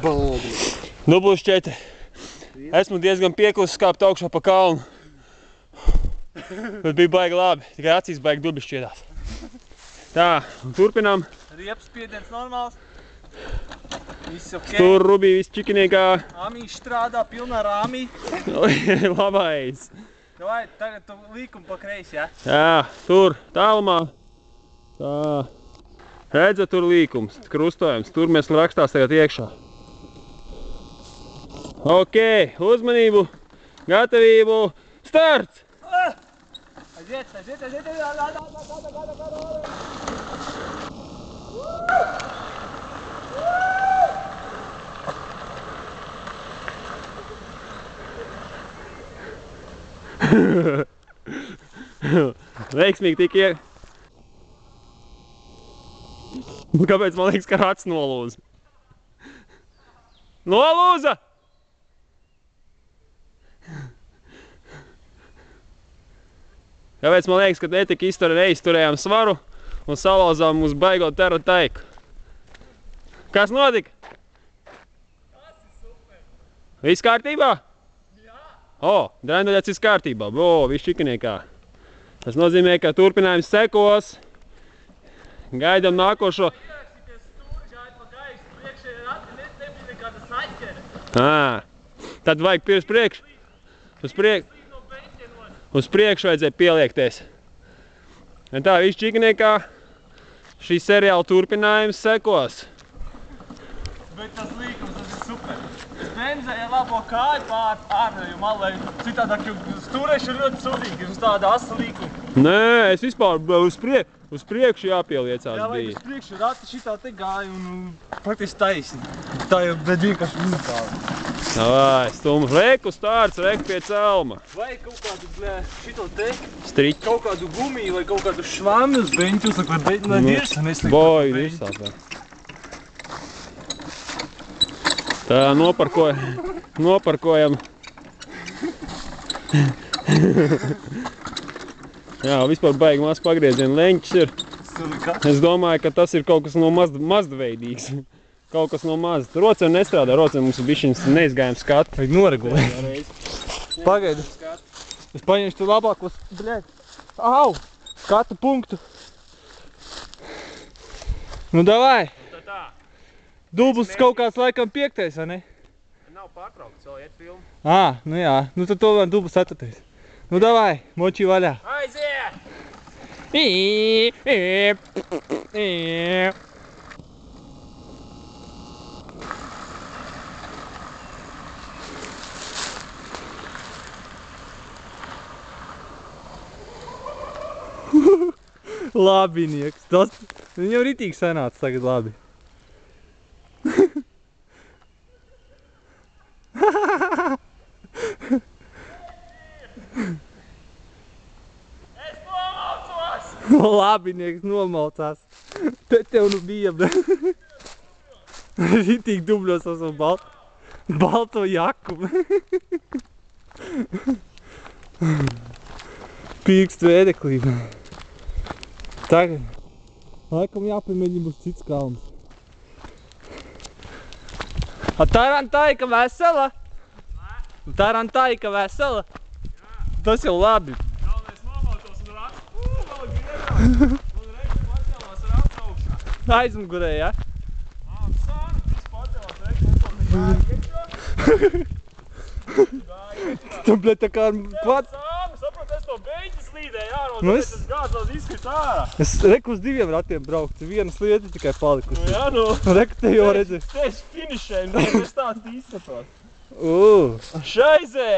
Dublis 4. Esmu diezgan pieklusis kāpt augšā pa kalnu. Bet bija baigi labi, tikai acīs baigi dublis šķiedās. Tā, turpinām. Riepas spiediens normāls. Viss ok. Tur Rubī viss čikinīgā. Amīši strādā pilnā rāmī. Labais. Davai, tagad tu līkumu pa kreisi, ja? Jā, tur, tālumā. Tā. Redzat, tur līkums, krustojums. Tur mēs rakstās tagad iekšā. Ok, uzmanību, gatavību, starts! Aiziet. Veiksmīgi tik Kāpēc man liekas, ka rats nolūza? Nolūza! Kāpēc man liekas, ka netika izturējām svaru un salauzām uz baigot terra taiku? Kas notika? Tas ir super! Viss kārtībā? Jā! O, drenduļets viss kārtībā. O, viss čikiniekā. Tas nozīmē, ka turpinājums sekos. Gaidām nākošo. Tad vajag pirms priekšu. Uz priekšu vajadzēja pieliekties. Un tā, viss čikiniekā. Šī seriāla turpinājums sekos. Bet tas līkums, tas ir super. Es bremzēju labo kāju pār ārēju malai. Citādāk, jo stūrēšu ir ļoti sūdīgi uz tāda asa līkuma. Nē, es vispār uz priekšu jāpieliecās bija. Jā, vajag uz priekšu, rati šitā te gāja un faktiski taisni. Tā jau bet vienkārši unikāli. Davai, stuma. Reku stārts, reku pie celma. Vajag kaut kādu, blē, šito te, Striķi. kaut kādu gumiju vai kaut kādu švami uz beņķu, lai dirsa neslikt. Boju, dirsā. Tā, noparkojam. Jā, vispār baigi maz pagriezienu leņķis ir. Es domāju, ka tas ir kaut kas no mazdveidīgs. Kaut kas no maz. Rocēm nestrādā, rocēm mums ir bišķiņas neizgājām skatu. Vajag noregulēt. Pagaidi. Es paņemšu tu labākos, bļēd. Au! Skatu punktu. Nu davai. Dublis kaut kāds laikam 5. vai ne? Nav pārtraukts, vēl iet filmu. Nu jā. Nu tad to vēl dublis 4. Nu davai, moči vaļā. Aiziet! Labinieks. Tas viņam ritīgi sanāca tagad labi. Labinieks nomaucās. Te tev nu bija, bļa. Ritīgi dubļos ar savu balto jaku. Pirkst vēdeklī. Tagad laikam jāpamēģina būs cits kalns. A tarantaika vesela? Tarantaika vesela? Tas jau labi. Galvenais nomautos un rats. Vēl griebā. Un reizi pacēlās rats augšā. Aizmugurē, ja? Sāni, viss pacēlās, reizi iekšā. Tu, bļa, tā kā kvad... Sāni, saprot, es to beņķi slīdēju ārā, un Nu tāpēc es gāzās izkrist ārā. Es reku uz 2 ratiem braukt, viena slieta tikai palikusi. Nu jā, nu. Reku te jau redzi. Tieši finišēju, es tāds izskatos. Šaizē!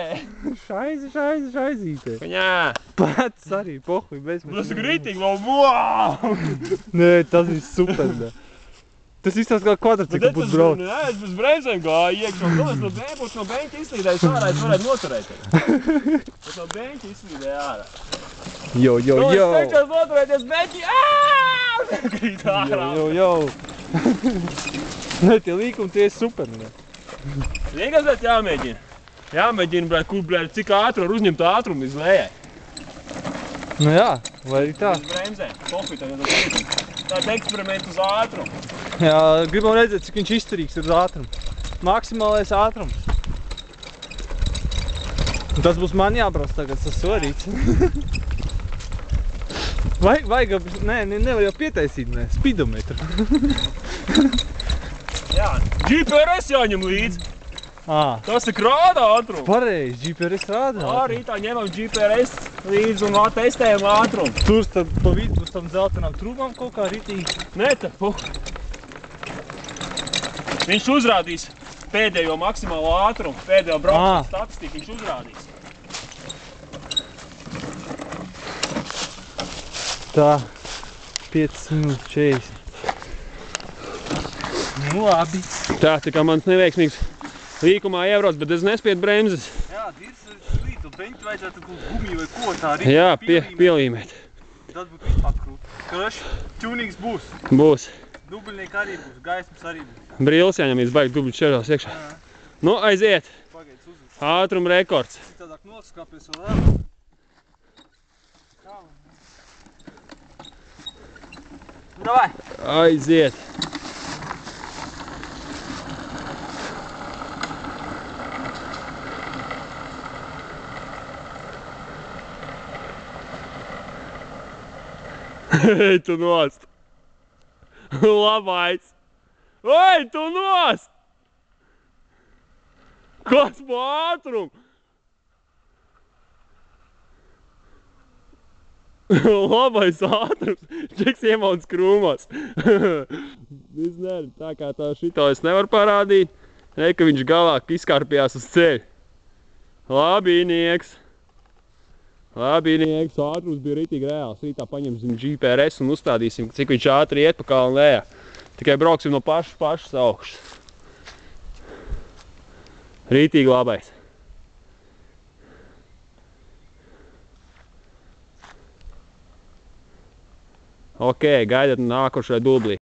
Šaize! Šaizīte. Paņā! Pats arī, pohuj, bez mēs. Tas ir grītīgi, wow! Nē, tas ir super, da. Tas izstāst kā kvadrciklu būtu braukt. Nē, es bez bremzēm gāju iekšā, un galvenais no beņķa izslīdējis ārā, es varētu noturēties. Es no beņķa izslīdēju ārā. Jo! Nu, es cenšos noturēties beņķi, Krīt ārā. Jo! Nē, tie līkumi tie ir super, ne? Vienkārši jāmēģina. Jāmēģina, cik ātri var uzņemt ātrumu iz lējai. Nu jā, vai arī tā. Bez bremzēm, pohuj tagad uz ātrumu. Tāds eksperiments uz ātrumu. Jā, gribam redzēt, cik viņš izturīgs ir uz ātrumu. maksimālais ātrums. Un tas būs man jābrauc tagad, tas sorīts. Vajag, nevar jau pietaisīt, spidometru. Jā, GPRS jāņem līdzi. Tas tik rāda ātrumu. Pareizi, GPRS rāda ātrumu. Rītā ņemam GPRS līdzi un testējam ātrumu. Tur tad pa vidu būs tam dzeltenām trūmām kaut kā ritīgi. Nē, tā viņš uzrādīs pēdējo maksimālo ātrumu, pēdējo braukšanas statistiku viņš uzrādīs. Tā, 5 minūtes 40. Nu labi. Tā kā mans neveiksmīgs līkumā iebrauc, bet es nespiedu bremzes. Jā, dirs slīt, un beņķi vajadzētu kaut gumiju vai ko tā rīt. Jā, pielīmēt. Tad būtu vispār krūt. Karoši, tunings būs. Būs. Dubļnieki arī būs, gaismas arī būs. Brīlis jāņem, baigi dubļu šķeros iekšā. Nu, aiziet. Pagaids uzliks. Ātruma rekords. Citādāk noskāpies vēl ārā. Davai! Aiziet. Ej, tu nost! Labais! Ej, tu nost! Kas pa ātrumu? Labais ātrums! Čeks iemauts krūmos. Es neredzu, tā kā tā šito es nevaru parādīt. Ej, ka viņš galāk izkārpjās uz ceļu. Labinieks! Labinieks, ātrums bija ritīgi reāls. Rītā paņemsim GPRS un uzstādīsim, cik viņš ātri iet pa kalnu lejā. Tikai brauksim no pašas augšas. Rītīgi labais. Ok, gaidat nākošai dublī.